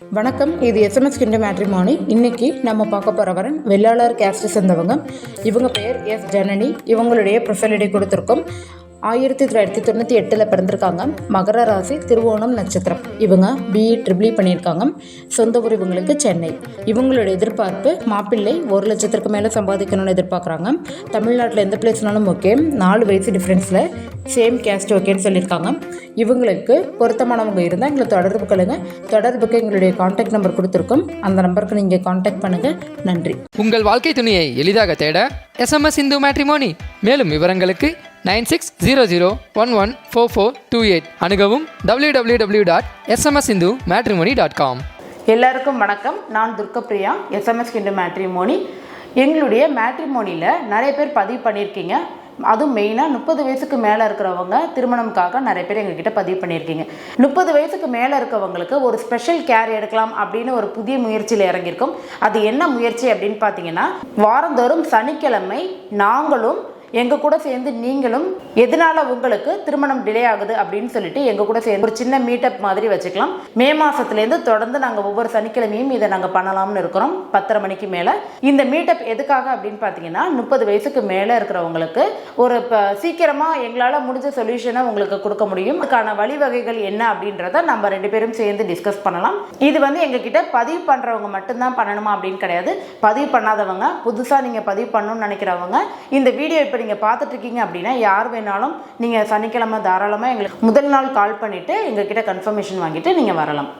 வணக்கம், இது எஸ்எம்எஸ் கிண்ட மேட்ரிமோனி. இன்னைக்கு நம்ம பார்க்க போகிறவரன் வெள்ளாளர் கேஸ்ட் சேர்ந்தவங்க. இவங்க பெயர் எஸ் ஜனனி. இவங்களுடைய ப்ரொஃபைல் ஐடி கொடுத்துருக்கோம். 1998 பிறந்திருக்காங்க. மகர ராசி, திருவோணம் நட்சத்திரம். இவங்க பிஇ ட்ரிபிள் பண்ணியிருக்காங்க. சொந்த ஊர் இவங்களுக்கு சென்னை. இவங்களுடைய எதிர்பார்ப்பு மாப்பிள்ளை 1 லட்சத்திற்கு மேலே சம்பாதிக்கணும்னு எதிர்பார்க்குறாங்க. தமிழ்நாட்டில் எந்த பிளேஸ்னாலும் ஓகே. 4 வயசு டிஃப்ரென்ஸில் சேம் கேஸ்ட் ஓகேன்னு சொல்லியிருக்காங்க. இவங்களுக்கு பொருத்தமானவங்க இருந்தால் எங்களை தொடர்பு கொள்ளுங்க. தொடர்புக்கு எங்களுடைய கான்டாக்ட் நம்பர் கொடுத்துருக்கோம். அந்த நம்பருக்கு நீங்கள் கான்டாக்ட் பண்ணுங்கள். நன்றி. உங்கள் வாழ்க்கை துணையை எளிதாக தேட எஸ்எம்எஸ் இந்து மேட்ரிமோனி. மேலும் விவரங்களுக்கு 9600114428 அணுகவும் www.smsindumatrimony.com. எல்லாருக்கும் வணக்கம். நான் துர்கப்பிரியா, எஸ்எம்எஸ் கிண்ட மேட்ரிமோனி. எங்களுடைய மேட்ரிமோனியில் நிறைய பேர் பதிவு பண்ணியிருக்கீங்க. அதுவும் மெயினாக 30 வயசுக்கு மேலே இருக்கிறவங்க திருமணம்காக நிறைய பேர் எங்ககிட்ட பதிவு பண்ணியிருக்கீங்க. 30 வயசுக்கு மேலே இருக்கவங்களுக்கு ஒரு ஸ்பெஷல் கேர் எடுக்கலாம் அப்படின்னு ஒரு புதிய முயற்சியில் இறங்கியிருக்கோம். அது என்ன முயற்சி அப்படின்னு பார்த்தீங்கன்னா, வாரந்தோறும் சனிக்கிழமை நாங்களும் எங்கள் கூட சேர்ந்து நீங்களும் எதனால உங்களுக்கு திருமணம் டிலே ஆகுது அப்படின்னு சொல்லிட்டு எங்கள் கூட சேர்ந்து ஒரு சின்ன மீட்டப் மாதிரி வச்சுக்கலாம். மே மாதத்துலேருந்து தொடர்ந்து நாங்கள் ஒவ்வொரு சனிக்கிழமையும் இதை நாங்கள் பண்ணலாம்னு இருக்கிறோம். 10:30 மணிக்கு மேலே. இந்த மீட்டப் எதுக்காக அப்படின்னு பார்த்தீங்கன்னா, 30 வயசுக்கு மேலே இருக்கிறவங்களுக்கு ஒரு சீக்கிரமாக எங்களால் முடிஞ்ச சொல்யூஷனை உங்களுக்கு கொடுக்க முடியும். அதுக்கான வழிவகைகள் என்ன அப்படின்றத நம்ம 2 பேரும் சேர்ந்து டிஸ்கஸ் பண்ணலாம். இது எங்ககிட்ட பதிவு பண்ணுறவங்க மட்டும்தான் பண்ணணுமா அப்படின்னு கிடையாது. பதிவு பண்ணாதவங்க, புதுசாக நீங்கள் பதிவு பண்ணணும்னு நினைக்கிறவங்க, இந்த வீடியோ இப்போ நீங்கள் பார்த்துட்டு இருக்கீங்க அப்படின்னா யார் வேணாலும் நீங்கள் சனிக்கிழமை தாராளமாக எங்களுக்கு முதல் நாள் கால் பண்ணிவிட்டு எங்ககிட்ட கன்ஃபர்மேஷன் வாங்கிட்டு நீங்கள் வரலாம்.